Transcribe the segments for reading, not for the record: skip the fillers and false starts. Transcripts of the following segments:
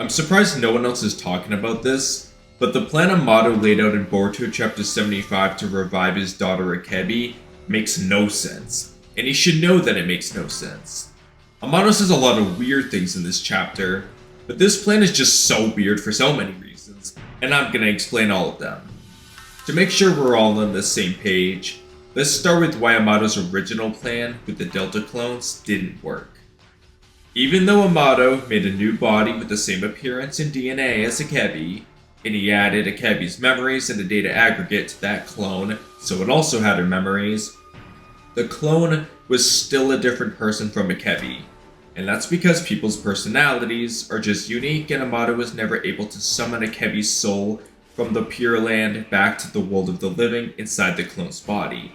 I'm surprised no one else is talking about this, but the plan Amado laid out in Boruto Chapter 75 to revive his daughter Akebi makes no sense, and he should know that it makes no sense. Amado says a lot of weird things in this chapter, but this plan is just so weird for so many reasons, and I'm gonna explain all of them. To make sure we're all on the same page, let's start with why Amado's original plan with the Delta clones didn't work. Even though Amado made a new body with the same appearance and DNA as Akebi, and he added Akebi's memories and the data aggregate to that clone so it also had her memories, the clone was still a different person from Akebi, and that's because people's personalities are just unique and Amado was never able to summon Akebi's soul from the Pure Land back to the world of the living inside the clone's body.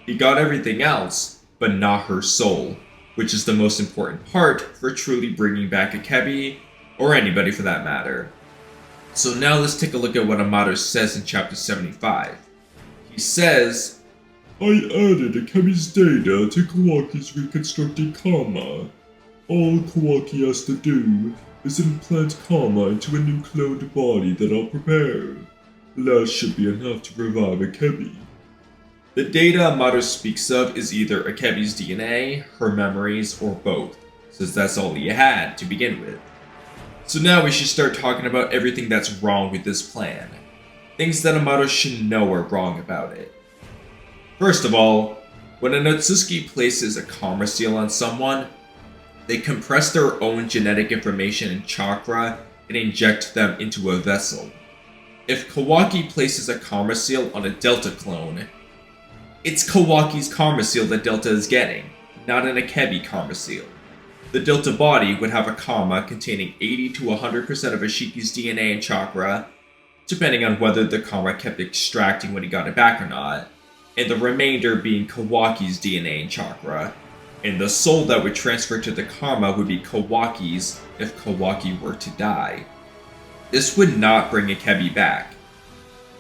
He got everything else, but not her soul, which is the most important part for truly bringing back Akebi, or anybody for that matter. So now let's take a look at what Amado says in chapter 75. He says, I added Akebi's data to Kawaki's reconstructed karma. All Kawaki has to do is implant karma into a new cloned body that I'll prepare. That should be enough to revive Akebi. the data Amado speaks of is either Akebi's DNA, her memories, or both, since that's all he had to begin with. So now we should start talking about everything that's wrong with this plan. Things that Amado should know are wrong about it. First of all, when an Otsutsuki places a karma seal on someone, they compress their own genetic information and chakra and inject them into a vessel. If Kawaki places a karma seal on a Delta clone, it's Kawaki's karma seal that Delta is getting, not an Akebi karma seal. The Delta body would have a karma containing 80 to 100% of Ashiki's DNA and chakra, depending on whether the karma kept extracting when he got it back or not, and the remainder being Kawaki's DNA and chakra, and the soul that would transfer to the karma would be Kawaki's if Kawaki were to die. This would not bring Akebi back.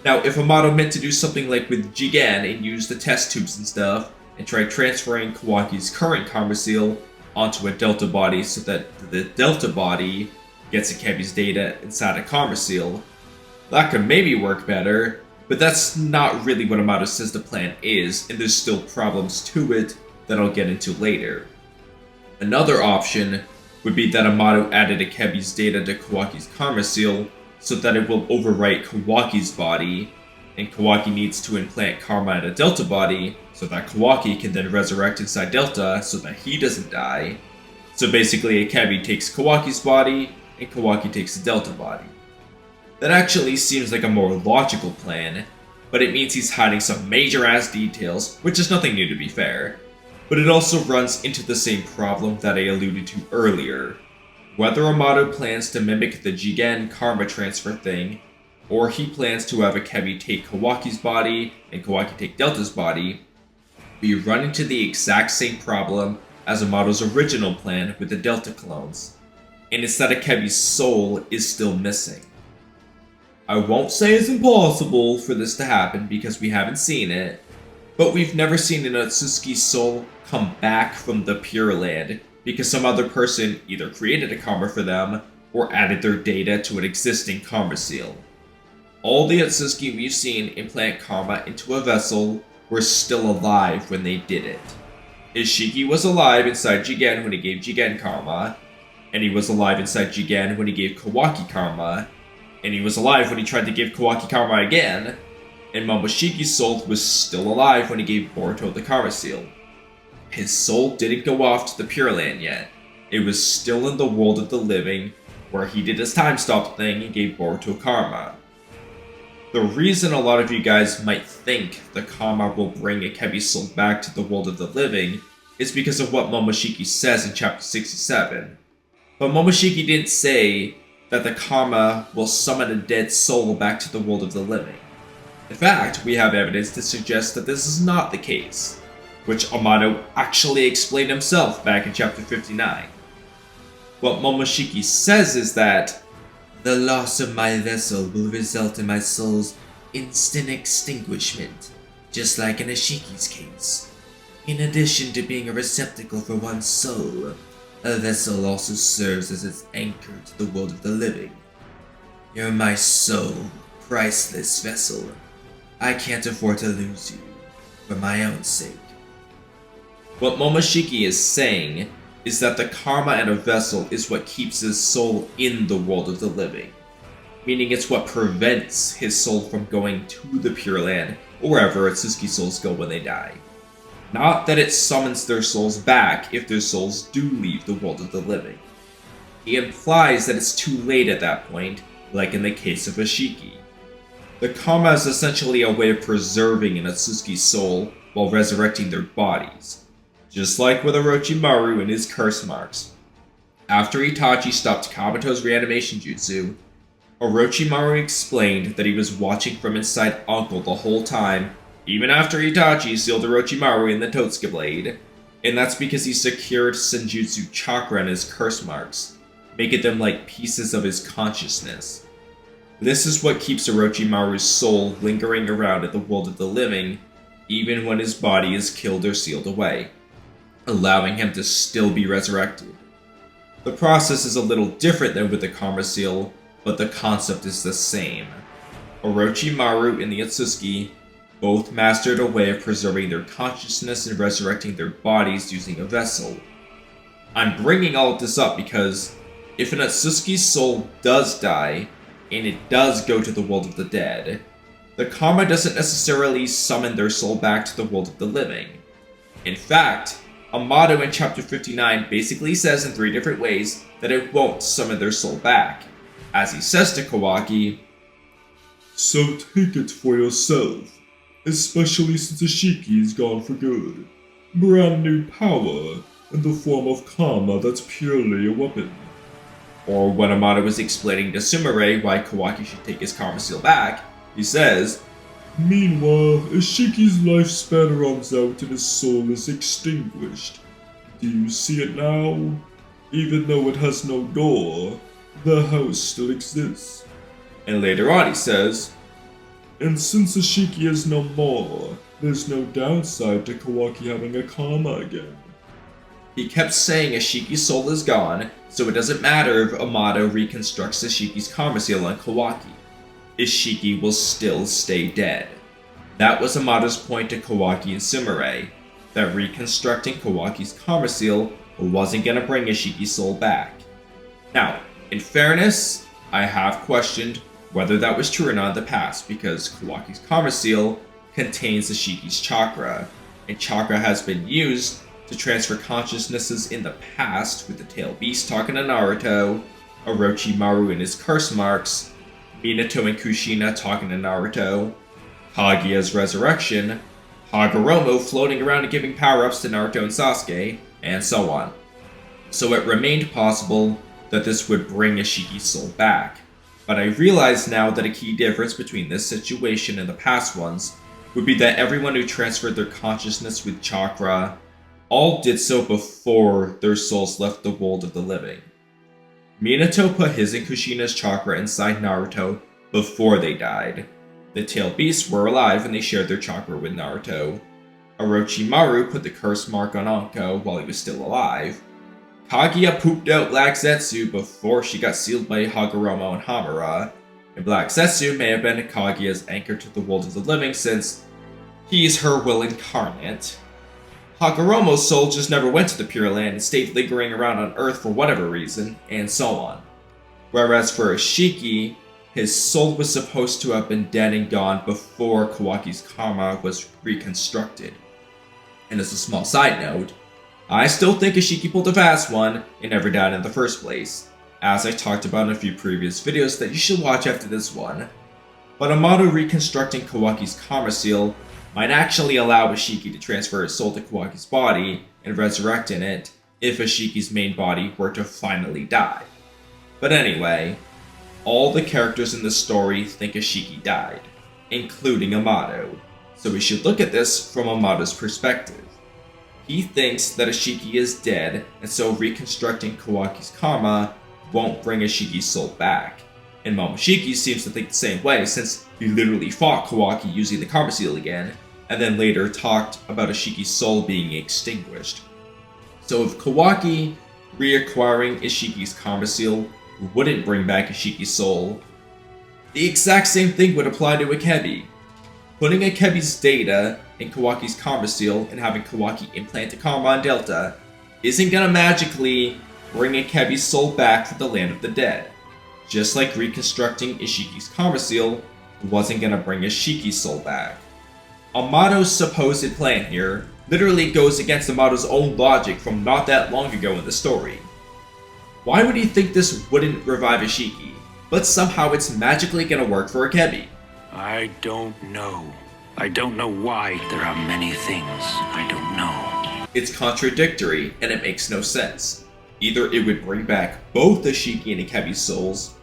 Now, if Amado meant to do something like with Jigen and use the test tubes and stuff, and try transferring Kawaki's current karma seal onto a Delta body so that the Delta body gets Akebi's data inside a karma seal, that could maybe work better, but that's not really what Amado says the plan is, and there's still problems to it that I'll get into later. Another option would be that Amado added Akebi's data to Kawaki's karma seal so that it will overwrite Kawaki's body, and Kawaki needs to implant karma in a Delta body so that Kawaki can then resurrect inside Delta so that he doesn't die. So basically Akebi takes Kawaki's body, and Kawaki takes the Delta body. That actually seems like a more logical plan, but it means he's hiding some major ass details, which is nothing new to be fair. But it also runs into the same problem that I alluded to earlier. Whether Amado plans to mimic the Jigen karma transfer thing, or he plans to have Akebi take Kawaki's body and Kawaki take Delta's body, we run into the exact same problem as Amado's original plan with the Delta clones, and it's that Akebi's soul is still missing. I won't say it's impossible for this to happen because we haven't seen it, but we've never seen an Otsutsuki's soul come back from the Pure Land because some other person either created a karma for them or added their data to an existing karma seal. All the Otsutsuki we've seen implant karma into a vessel were still alive when they did it. Ishiki was alive inside Jigen when he gave Jigen karma, and he was alive inside Jigen when he gave Kawaki karma, and he was alive when he tried to give Kawaki karma again, and Momoshiki's soul was still alive when he gave Boruto the karma seal. His soul didn't go off to the Pure Land yet. It was still in the world of the living, where he did his time stop thing and gave Boruto karma. The reason a lot of you guys might think the karma will bring Akebi's soul back to the world of the living is because of what Momoshiki says in chapter 67. But Momoshiki didn't say that the karma will summon a dead soul back to the world of the living. In fact, we have evidence to suggest that this is not the case, which Amado actually explained himself back in chapter 59. What Momoshiki says is that the loss of my vessel will result in my soul's instant extinguishment, just like in Ashiki's case. In addition to being a receptacle for one's soul, A vessel also serves as its anchor to the world of the living. You're my soul, priceless vessel. I can't afford to lose you, for my own sake. What Momoshiki is saying is that the karma and a vessel is what keeps his soul in the world of the living, meaning it's what prevents his soul from going to the Pure Land, or wherever Atsuki souls go when they die. Not that it summons their souls back if their souls do leave the world of the living. He implies that it's too late at that point, like in the case of Ashiki. The karma is essentially a way of preserving an Atsuki's soul while resurrecting their bodies, just like with Orochimaru and his curse marks. After Itachi stopped Kabuto's reanimation jutsu, Orochimaru explained that he was watching from inside Uncle the whole time, even after Itachi sealed Orochimaru in the Totsuka blade, and that's because he secured Senjutsu chakra in his curse marks, making them like pieces of his consciousness. This is what keeps Orochimaru's soul lingering around in the world of the living, even when his body is killed or sealed away, allowing him to still be resurrected. The process is a little different than with the Karma Seal, but the concept is the same. Orochimaru and the Atsuki both mastered a way of preserving their consciousness and resurrecting their bodies using a vessel. I'm bringing all of this up because if an Atsuki's soul does die, and it does go to the world of the dead, the karma doesn't necessarily summon their soul back to the world of the living. In fact, Amado in Chapter 59 basically says in 3 different ways that it won't summon their soul back, as he says to Kawaki, "So take it for yourself, especially since Ashiki is gone for good. Brand new power, in the form of karma that's purely a weapon." Or when Amado was explaining to Sumire why Kawaki should take his karma seal back, he says, "Meanwhile, Ashiki's lifespan runs out and his soul is extinguished. Do you see it now? Even though it has no door, the house still exists." And later on he says, "And since Ashiki is no more, there's no downside to Kawaki having a karma again." He kept saying Ashiki's soul is gone, so it doesn't matter if Amado reconstructs Ashiki's karma seal on Kawaki. Ashiki will still stay dead. That was Amado's point to Kawaki and Sumire, that reconstructing Kawaki's karma seal wasn't gonna bring Ashiki's soul back. Now, in fairness, I have questioned whether that was true or not in the past, because Kawaki's karma seal contains Ashiki's chakra, and chakra has been used to transfer consciousnesses in the past with the Tail Beast talking to Naruto, Orochimaru and his curse marks, Minato and Kushina talking to Naruto, Kaguya's resurrection, Hagoromo floating around and giving power-ups to Naruto and Sasuke, and so on. So it remained possible that this would bring Ashiki's soul back, but I realize now that a key difference between this situation and the past ones would be that everyone who transferred their consciousness with chakra all did so before their souls left the world of the living. Minato put his and Kushina's chakra inside Naruto before they died. The Tail Beasts were alive and they shared their chakra with Naruto. Orochimaru put the curse mark on Anko while he was still alive. Kaguya pooped out Black Zetsu before she got sealed by Hagoromo and Hamura, and Black Zetsu may have been Kaguya's anchor to the world of the living since he's her will incarnate. Hagoromo's soul just never went to the Pure Land and stayed lingering around on Earth for whatever reason, and so on. Whereas for Ashiki, his soul was supposed to have been dead and gone before Kawaki's karma was reconstructed. And as a small side note, I still think Ashiki pulled a fast one and never died in the first place, as I talked about in a few previous videos that you should watch after this one. But Amado reconstructing Kawaki's karma seal might actually allow Ashiki to transfer his soul to Kawaki's body and resurrect in it if Ashiki's main body were to finally die. But anyway, all the characters in the story think Ashiki died, including Amado, so we should look at this from Amado's perspective. He thinks that Ashiki is dead, and so reconstructing Kawaki's karma won't bring Ashiki's soul back. And Momoshiki seems to think the same way, since he literally fought Kawaki using the karma seal again, and then later talked about Ashiki's soul being extinguished. So if Kawaki reacquiring Ishiki's Karma Seal wouldn't bring back Ishiki's soul. The exact same thing would apply to Akebi. Putting Akebi's data in Kawaki's Karma Seal and having Kawaki implant a Karma on Delta isn't gonna magically bring Akebi's soul back from the land of the dead. Just like reconstructing Ishiki's Karma Seal wasn't gonna bring Ishiki's soul back. Amado's supposed plan here literally goes against Amado's own logic from not that long ago in the story. Why would he think this wouldn't revive Ishiki, but somehow it's magically gonna work for Akebi? I don't know. I don't know why. There are many things I don't know. It's contradictory, and it makes no sense. Either it would bring back both Ishiki and Akebi's souls,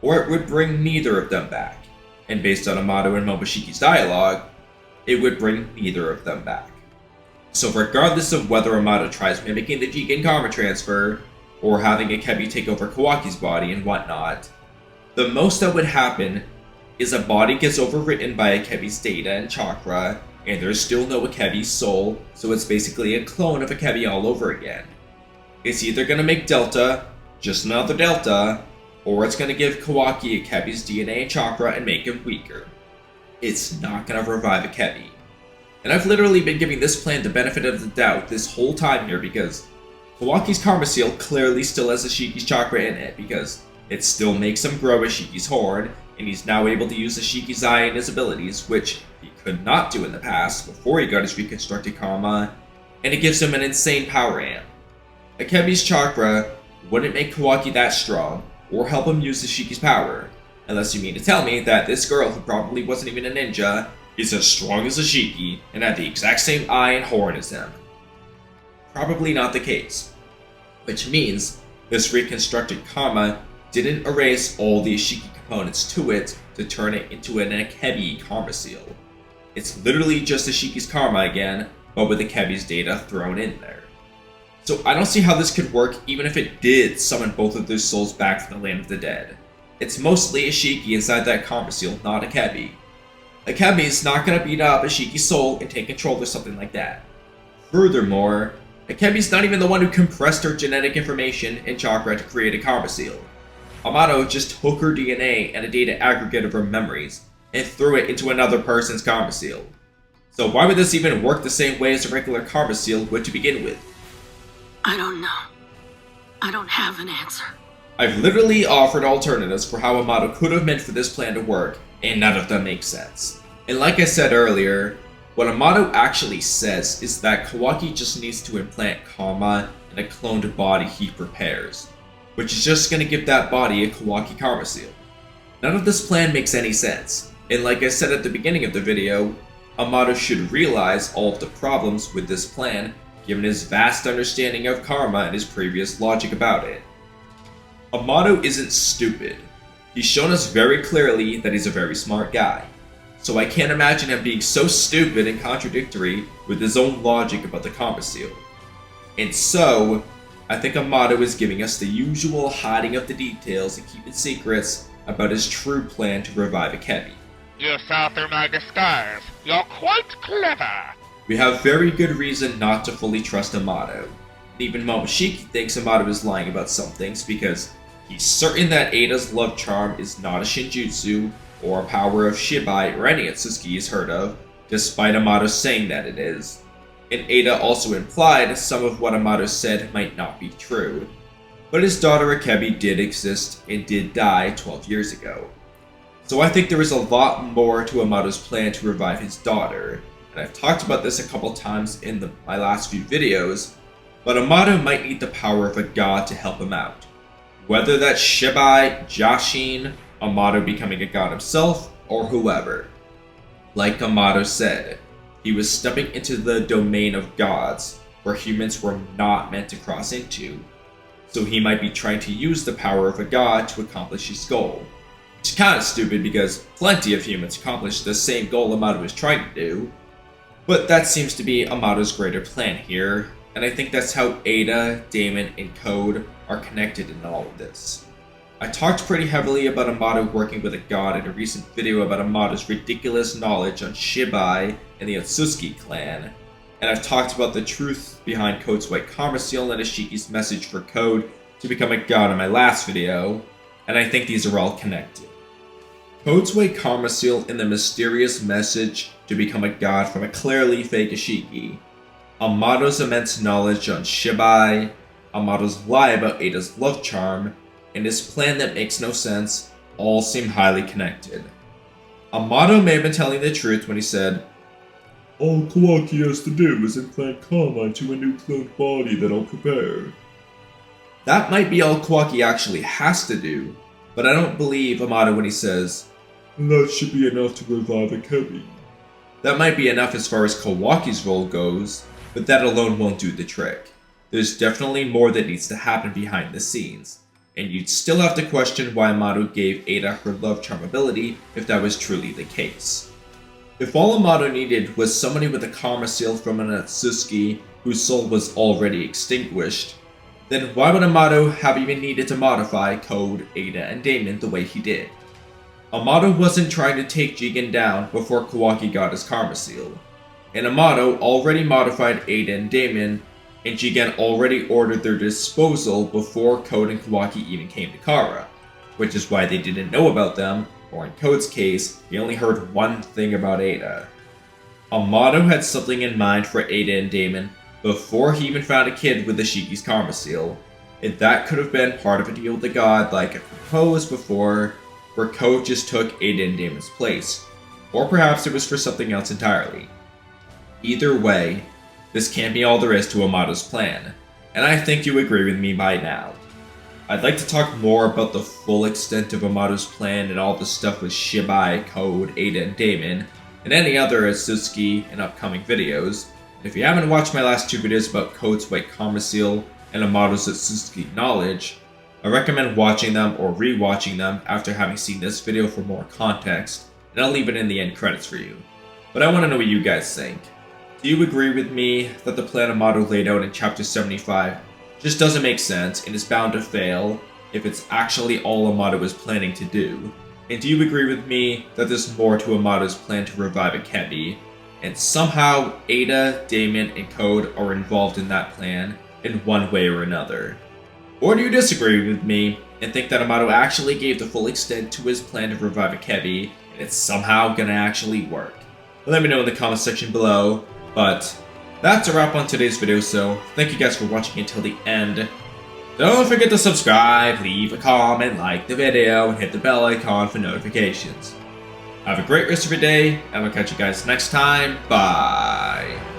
or it would bring neither of them back. And based on Amado and Momoshiki's dialogue, it would bring neither of them back. So regardless of whether Amado tries mimicking the Jigen Karma transfer, or having Akebi take over Kawaki's body and whatnot, the most that would happen is a body gets overwritten by Akebi's data and chakra, and there's still no Akebi's soul, so it's basically a clone of Akebi all over again. It's either gonna make Delta just another Delta, or it's gonna give Kawaki Akebi's DNA and chakra and make him weaker. It's not gonna revive Akebi. And I've literally been giving this plan the benefit of the doubt this whole time here because Kawaki's Karma Seal clearly still has Ishiki's chakra in it because it still makes him grow Ishiki's horn, and he's now able to use Ishiki's eye and his abilities, which he could not do in the past before he got his reconstructed karma, and it gives him an insane power amp. Akebi's chakra wouldn't make Kawaki that strong, or help him use Ishiki's power, unless you mean to tell me that this girl who probably wasn't even a ninja is as strong as Ishiki and had the exact same eye and horn as him. Probably not the case. Which means this reconstructed karma didn't erase all the Ishiki components to it to turn it into an Akebi Karma Seal. It's literally just Ishiki's karma again, but with Akebi's data thrown in there. So I don't see how this could work even if it did summon both of their souls back from the land of the dead. It's mostly Ishiki inside that Karma Seal, not Akebi. Akebi's not gonna beat up Ishiki's soul and take control or something like that. Furthermore, Akebi's not even the one who compressed her genetic information and chakra to create a Karma Seal. Amado just took her DNA and a data aggregate of her memories and threw it into another person's Karma Seal. So why would this even work the same way as a regular Karma Seal would to begin with? I don't know. I don't have an answer. I've literally offered alternatives for how Amado could have meant for this plan to work, and none of them make sense. And like I said earlier, what Amado actually says is that Kawaki just needs to implant karma in a cloned body he prepares, which is just going to give that body a Kawaki Karma Seal. None of this plan makes any sense, and like I said at the beginning of the video, Amado should realize all of the problems with this plan given his vast understanding of karma and his previous logic about it. Amado isn't stupid. He's shown us very clearly that he's a very smart guy, so I can't imagine him being so stupid and contradictory with his own logic about the Karma Seal. And so, I think Amado is giving us the usual hiding of the details and keeping secrets about his true plan to revive Akebi. You saw through my disguise. You're quite clever. We have very good reason not to fully trust Amado. Even Momoshiki thinks Amado is lying about some things because he's certain that Ada's love charm is not a Shinjutsu or a power of Shibai or any Atsuki he's heard of, despite Amado saying that it is. And Ada also implied some of what Amado said might not be true. But his daughter Akebi did exist and did die 12 years ago. So I think there is a lot more to Amado's plan to revive his daughter, and I've talked about this a couple times in my last few videos, but Amado might need the power of a god to help him out. Whether that's Shibai, Jashin, Amado becoming a god himself, or whoever. Like Amado said, he was stepping into the domain of gods, where humans were not meant to cross into, so he might be trying to use the power of a god to accomplish his goal. It's kinda stupid because plenty of humans accomplish the same goal Amado is trying to do, but that seems to be Amado's greater plan here, and I think that's how Ada, Damon, and Code are connected in all of this. I talked pretty heavily about Amado working with a god in a recent video about Amado's ridiculous knowledge on Shibai and the Atsuki clan, and I've talked about the truth behind Code's white karma seal and Ishiki's message for Code to become a god in my last video, and I think these are all connected. Code's white karma seal and the mysterious message to become a god from a clearly fake Ishiki, Amado's immense knowledge on Shibai, Amado's lie about Ada's love charm, and his plan that makes no sense all seem highly connected. Amado may have been telling the truth when he said, "All Kawaki has to do is implant karma into a new cloned body that I'll prepare." That might be all Kawaki actually has to do, but I don't believe Amado when he says, "That should be enough to revive Akebi." that might be enough as far as Kawaki's role goes, but that alone won't do the trick. There's definitely more that needs to happen behind the scenes, and you'd still have to question why Amado gave Ada her love charm ability if that was truly the case. If all Amado needed was somebody with a karma seal from an Atsuki whose soul was already extinguished, then why would Amado have even needed to modify Code, Ada, and Damon the way he did? Amado wasn't trying to take Jigen down before Kawaki got his karma seal, and Amado already modified Ada and Damon, and Jigen already ordered their disposal before Code and Kawaki even came to Kara, which is why they didn't know about them, or in Code's case, he only heard one thing about Ada. Amado had something in mind for Ada and Damon before he even found a kid with Ishiki's karma seal, and that could have been part of a deal with the god like I proposed before, where Code just took Ada and Damon's place, or perhaps it was for something else entirely. Either way, this can't be all there is to Amado's plan, and I think you agree with me by now. I'd like to talk more about the full extent of Amado's plan and all the stuff with Shibai, Code, Ada, and Damon, and any other Atsuki in upcoming videos. And if you haven't watched my last two videos about Code's white karma seal and Amado's Atsuki knowledge, I recommend watching them or re-watching them after having seen this video for more context, and I'll leave it in the end credits for you. But I want to know what you guys think. Do you agree with me that the plan Amado laid out in Chapter 75 just doesn't make sense and is bound to fail if it's actually all Amado is planning to do? And do you agree with me that there's more to Amado's plan to revive Akebi, and somehow Ada, Damon, and Code are involved in that plan in one way or another? Or do you disagree with me and think that Amado actually gave the full extent to his plan to revive Akebi and it's somehow gonna actually work? Let me know in the comment section below, but that's a wrap on today's video, so thank you guys for watching until the end. Don't forget to subscribe, leave a comment, like the video, and hit the bell icon for notifications. Have a great rest of your day, and we'll catch you guys next time. Bye!